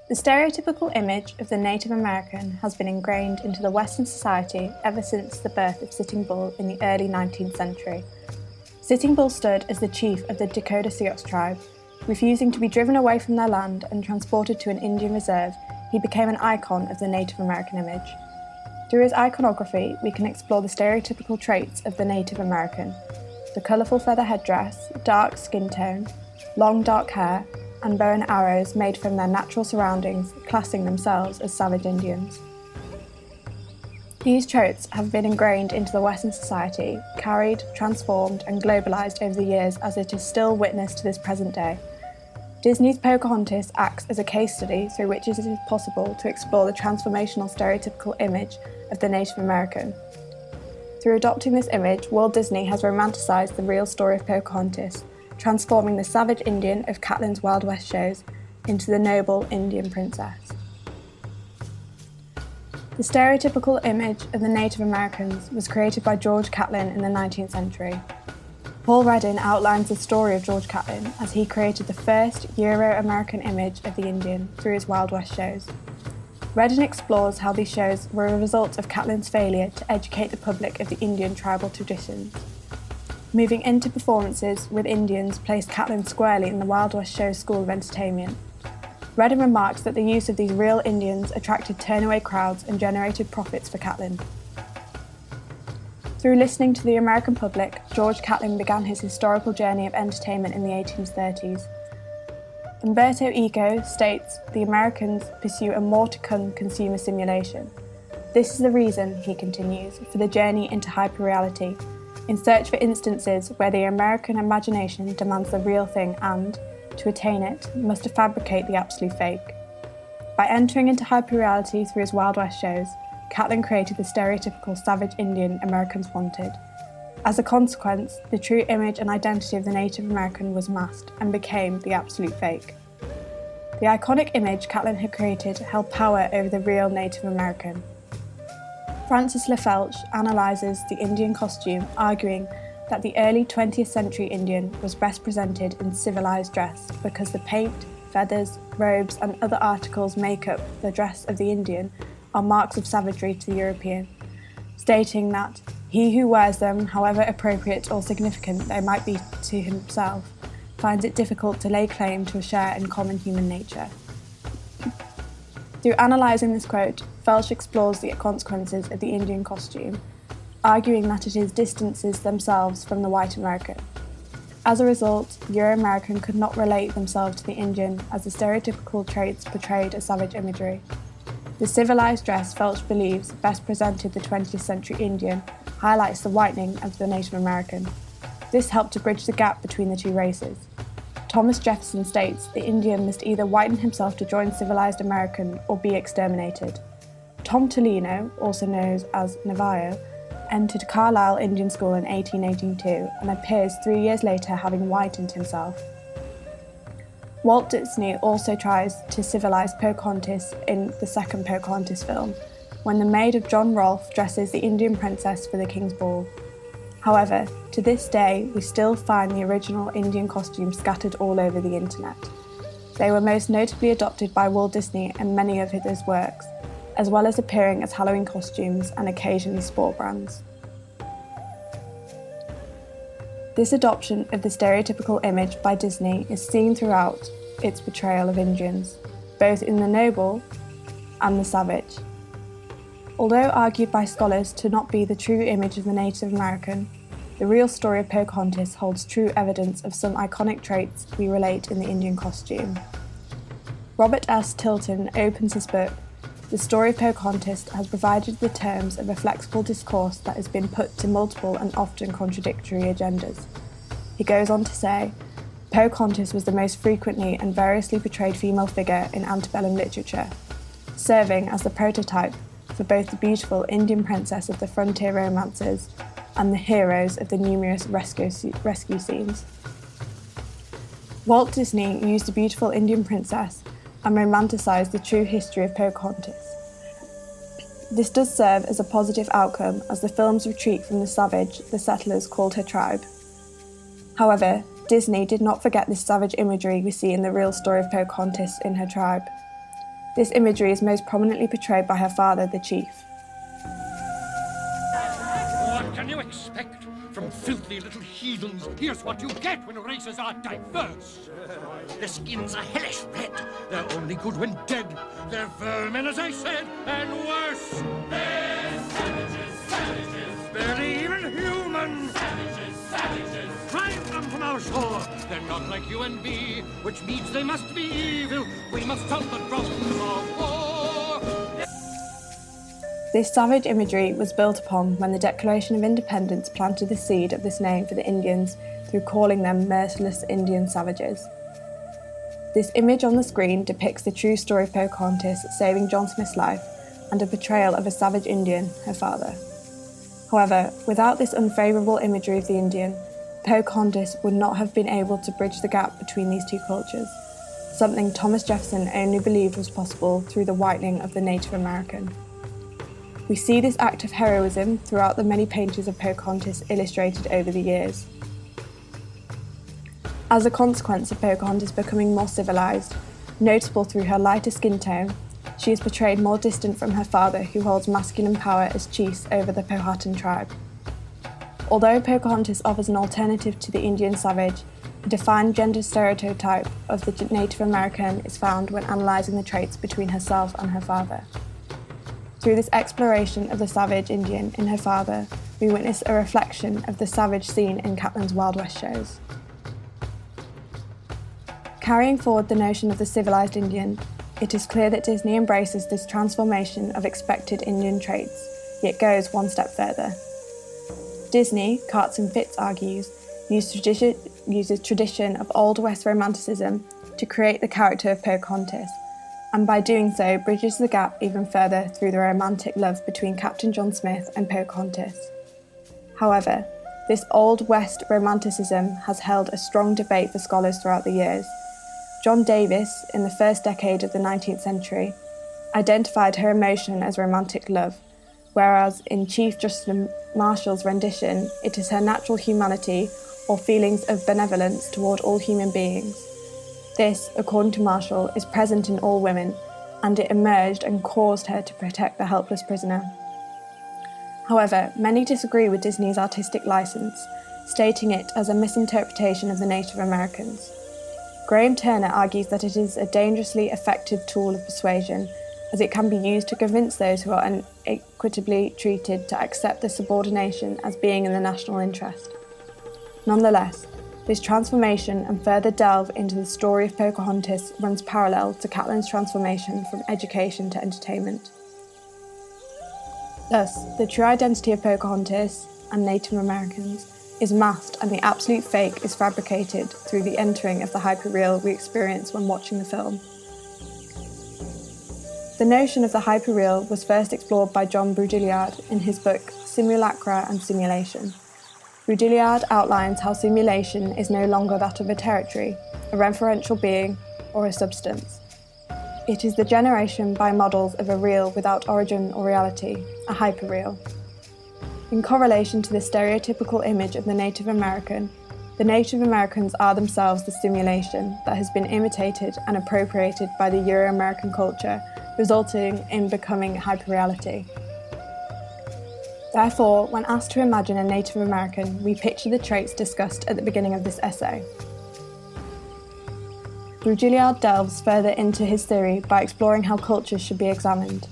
The stereotypical image of the Native American has been ingrained into the Western society ever since the birth of Sitting Bull in the early 19th century. Sitting Bull stood as the chief of the Dakota Sioux tribe. Refusing to be driven away from their land and transported to an Indian reserve, he became an icon of the Native American image. Through his iconography, we can explore the stereotypical traits of the Native American: the colourful feather headdress, dark skin tone, long dark hair, and bow and arrows made from their natural surroundings, classing themselves as savage Indians. These traits have been ingrained into the Western society, carried, transformed, and globalised over the years as it is still witnessed to this present day. Disney's Pocahontas acts as a case study through which it is possible to explore the transformational stereotypical image of the Native American. Through adopting this image, Walt Disney has romanticised the real story of Pocahontas, transforming the savage Indian of Catlin's Wild West shows into the noble Indian princess. The stereotypical image of the Native Americans was created by George Catlin in the 19th century. Paul Reddin outlines the story of George Catlin as he created the first Euro-American image of the Indian through his Wild West shows. Reddin explores how these shows were a result of Catlin's failure to educate the public of the Indian tribal traditions. Moving into performances with Indians placed Catlin squarely in the Wild West Show's school of entertainment. Reddin remarks that the use of these real Indians attracted turnaway crowds and generated profits for Catlin. Through listening to the American public, George Catlin began his historical journey of entertainment in the 1830s. Umberto Eco states the Americans pursue a more to come consumer simulation. This is the reason, he continues, for the journey into hyperreality, in search for instances where the American imagination demands the real thing and, to attain it, must fabricate the absolute fake. By entering into hyperreality through his Wild West shows, Catlin created the stereotypical savage Indian Americans wanted. As a consequence, the true image and identity of the Native American was masked and became the absolute fake. The iconic image Catlin had created held power over the real Native American. Francis Lafelch analyses the Indian costume, arguing that the early 20th century Indian was best presented in civilized dress because the paint, feathers, robes, and other articles make up the dress of the Indian are marks of savagery to the European, stating that he who wears them, however appropriate or significant they might be to himself, finds it difficult to lay claim to a share in common human nature. Through analysing this quote, Felch explores the consequences of the Indian costume, arguing that it distances themselves from the white American. As a result, Euro-American could not relate themselves to the Indian as the stereotypical traits portrayed as savage imagery. The civilised dress Felch believes best presented the 20th century Indian highlights the whitening of the Native American. This helped to bridge the gap between the two races. Thomas Jefferson states the Indian must either whiten himself to join civilised American or be exterminated. Tom Tolino, also known as Navajo, entered Carlisle Indian School in 1882 and appears 3 years later having whitened himself. Walt Disney also tries to civilise Pocahontas in the second Pocahontas film, when the maid of John Rolfe dresses the Indian princess for the King's Ball. However, to this day, we still find the original Indian costumes scattered all over the internet. They were most notably adopted by Walt Disney in many of his works, as well as appearing as Halloween costumes and occasionally sport brands. This adoption of the stereotypical image by Disney is seen throughout its portrayal of Indians, both in the noble and the savage. Although argued by scholars to not be the true image of the Native American, the real story of Pocahontas holds true evidence of some iconic traits we relate in the Indian costume. Robert S. Tilton opens his book, The Story of Pocahontas, has provided the terms of a flexible discourse that has been put to multiple and often contradictory agendas. He goes on to say, Pocahontas was the most frequently and variously portrayed female figure in antebellum literature, serving as the prototype for both the beautiful Indian princess of the frontier romances and the heroes of the numerous rescue scenes. Walt Disney used the beautiful Indian princess and romanticised the true history of Pocahontas. This does serve as a positive outcome as the film's retreat from the savage the settlers called her tribe. However, Disney did not forget this savage imagery we see in the real story of Pocahontas in her tribe. This imagery is most prominently portrayed by her father, the chief. What can you expect from filthy little heathens? Here's what you get when races are diverse. Their skins are hellish red. They're only good when dead. They're vermin, as I said, and worse. They're savages, barely even human. Savages. Drive them from our shore. They're not like you and me, which means they must be evil. We must stop the drums of war. This savage imagery was built upon when the Declaration of Independence planted the seed of this name for the Indians through calling them merciless Indian savages. This image on the screen depicts the true story of Pocahontas saving John Smith's life and a portrayal of a savage Indian, her father. However, without this unfavourable imagery of the Indian, Pocahontas would not have been able to bridge the gap between these two cultures, something Thomas Jefferson only believed was possible through the whitening of the Native American. We see this act of heroism throughout the many paintings of Pocahontas illustrated over the years. As a consequence of Pocahontas becoming more civilised, notable through her lighter skin tone, she is portrayed more distant from her father, who holds masculine power as chief over the Powhatan tribe. Although Pocahontas offers an alternative to the Indian savage, a defined gender stereotype of the Native American is found when analysing the traits between herself and her father. Through this exploration of the savage Indian in her father, we witness a reflection of the savage seen in Caplan's Wild West shows. Carrying forward the notion of the civilised Indian, it is clear that Disney embraces this transformation of expected Indian traits, yet goes one step further. Disney, Katz and Fitz argues, uses tradition of Old West romanticism to create the character of Pocahontas, and by doing so bridges the gap even further through the romantic love between Captain John Smith and Pocahontas. However, this Old West romanticism has held a strong debate for scholars throughout the years. John Davis, in the first decade of the 19th century, identified her emotion as romantic love, whereas in Chief Justice Marshall's rendition, it is her natural humanity or feelings of benevolence toward all human beings. This, according to Marshall, is present in all women, and it emerged and caused her to protect the helpless prisoner. However, many disagree with Disney's artistic license, stating it as a misinterpretation of the Native Americans. Graham Turner argues that it is a dangerously effective tool of persuasion, as it can be used to convince those who are unequitably treated to accept the subordination as being in the national interest. Nonetheless, this transformation and further delve into the story of Pocahontas runs parallel to Caplan's transformation from education to entertainment. Thus, the true identity of Pocahontas and Native Americans is masked and the absolute fake is fabricated through the entering of the hyperreal we experience when watching the film. The notion of the hyperreal was first explored by John Baudrillard in his book Simulacra and Simulation. Baudrillard outlines how simulation is no longer that of a territory, a referential being, or a substance. It is the generation by models of a real without origin or reality, a hyperreal. In correlation to the stereotypical image of the Native American, the Native Americans are themselves the simulation that has been imitated and appropriated by the Euro-American culture, resulting in becoming hyperreality. Therefore, when asked to imagine a Native American, we picture the traits discussed at the beginning of this essay. Baudrillard delves further into his theory by exploring how cultures should be examined.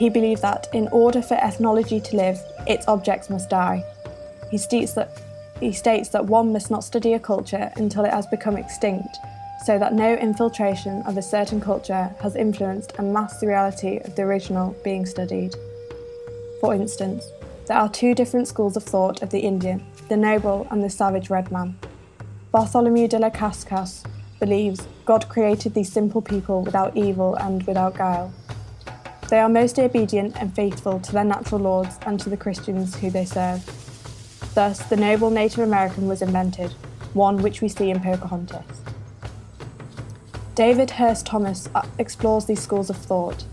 He believed that, in order for ethnology to live, its objects must die. He states that one must not study a culture until it has become extinct, so that no infiltration of a certain culture has influenced and masked the reality of the original being studied. For instance, there are two different schools of thought of the Indian, the noble and the savage red man. Bartholomew de las Casas believes God created these simple people without evil and without guile. They are most obedient and faithful to their natural lords and to the Christians who they serve. Thus, the noble Native American was invented, one which we see in Pocahontas. David Hurst Thomas explores these schools of thought.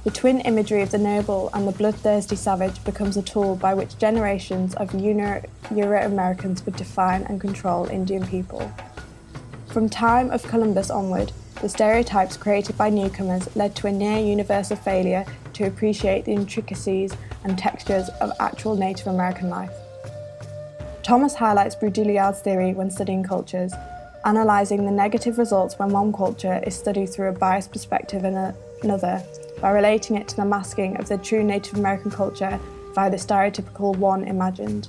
The twin imagery of the noble and the bloodthirsty savage becomes a tool by which generations of Euro-Americans would define and control Indian people. From time of Columbus onward, the stereotypes created by newcomers led to a near-universal failure to appreciate the intricacies and textures of actual Native American life. Thomas highlights Baudrillard's theory when studying cultures, analysing the negative results when one culture is studied through a biased perspective in another, by relating it to the masking of the true Native American culture via the stereotypical one imagined.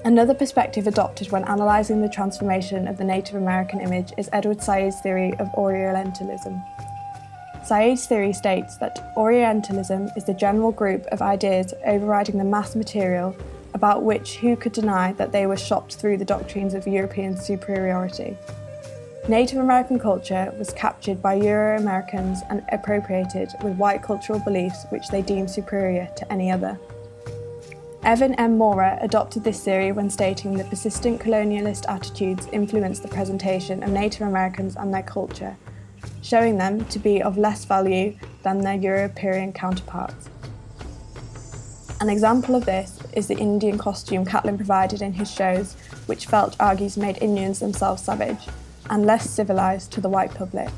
Another perspective adopted when analysing the transformation of the Native American image is Edward Said's theory of Orientalism. Said's theory states that Orientalism is the general group of ideas overriding the mass material about which who could deny that they were shopped through the doctrines of European superiority. Native American culture was captured by Euro-Americans and appropriated with white cultural beliefs which they deemed superior to any other. Evan M. Maurer adopted this theory when stating that persistent colonialist attitudes influenced the presentation of Native Americans and their culture, showing them to be of less value than their European counterparts. An example of this is the Indian costume Catlin provided in his shows, which Felch argues made Indians themselves savage and less civilised to the white public.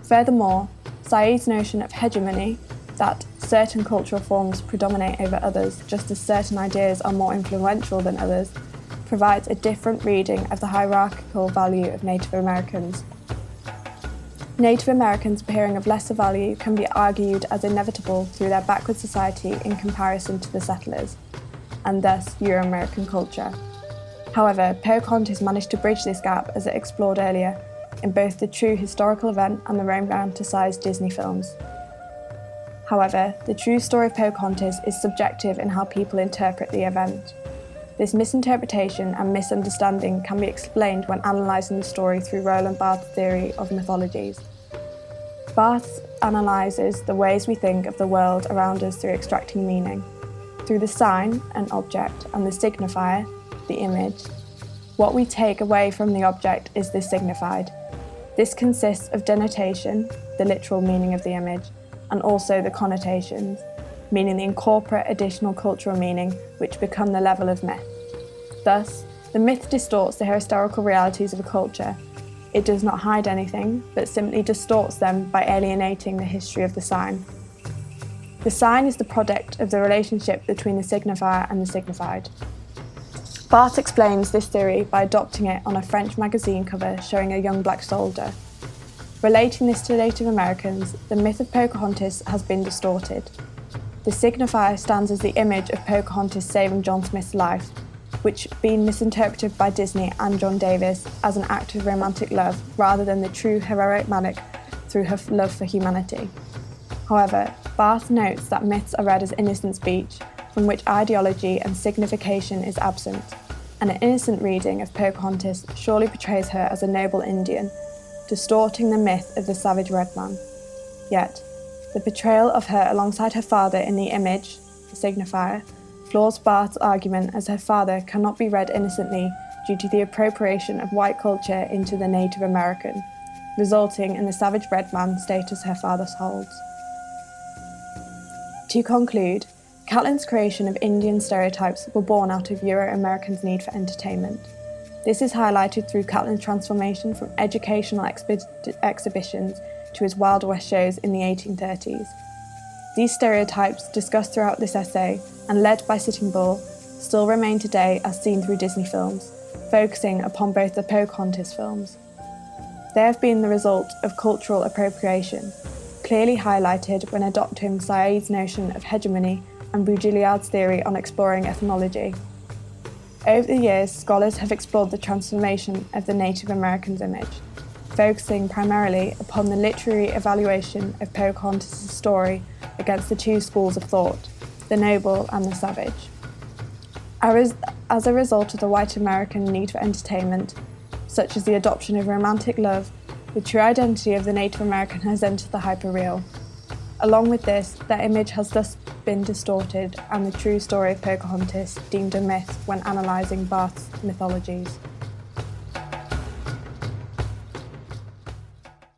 Furthermore, Said's notion of hegemony, that certain cultural forms predominate over others just as certain ideas are more influential than others, provides a different reading of the hierarchical value of Native Americans. Native Americans appearing of lesser value can be argued as inevitable through their backward society in comparison to the settlers, and thus Euro-American culture. However, Pocahontas managed to bridge this gap as it explored earlier, in both the true historical event and the romanticised Disney films. However, the true story of Pocahontas is subjective in how people interpret the event. This misinterpretation and misunderstanding can be explained when analysing the story through Roland Barthes' theory of mythologies. Barthes analyses the ways we think of the world around us through extracting meaning. Through the sign, an object, and the signifier, the image. What we take away from the object is the signified. This consists of denotation, the literal meaning of the image, and also the connotations, meaning the incorporate additional cultural meaning which become the level of myth. Thus, the myth distorts the historical realities of a culture. It does not hide anything, but simply distorts them by alienating the history of the sign. The sign is the product of the relationship between the signifier and the signified. Barthes explains this theory by adopting it on a French magazine cover showing a young black soldier. Relating this to Native Americans, the myth of Pocahontas has been distorted. The signifier stands as the image of Pocahontas saving John Smith's life, which been misinterpreted by Disney and John Davis as an act of romantic love rather than the true heroic manic through her love for humanity. However, Barthes notes that myths are read as innocent speech, from which ideology and signification is absent, and an innocent reading of Pocahontas surely portrays her as a noble Indian, distorting the myth of the savage red man. Yet, the portrayal of her alongside her father in the image, the signifier, flaws Barthes' argument as her father cannot be read innocently due to the appropriation of white culture into the Native American, resulting in the savage red man status her father holds. To conclude, Catlin's creation of Indian stereotypes were born out of Euro-Americans' need for entertainment. This is highlighted through Catlin's transformation from educational exhibitions to his Wild West shows in the 1830s. These stereotypes, discussed throughout this essay and led by Sitting Bull, still remain today as seen through Disney films, focusing upon both the Pocahontas films. They have been the result of cultural appropriation, clearly highlighted when adopting Said's notion of hegemony and Baudrillard's theory on exploring ethnology. Over the years, scholars have explored the transformation of the Native Americans' image, focusing primarily upon the literary evaluation of Pocahontas' story against the two schools of thought, the noble and the savage. As a result of the white American need for entertainment, such as the adoption of romantic love, the true identity of the Native American has entered the hyperreal. Along with this, their image has thus been distorted and the true story of Pocahontas deemed a myth when analysing Barthes' mythologies.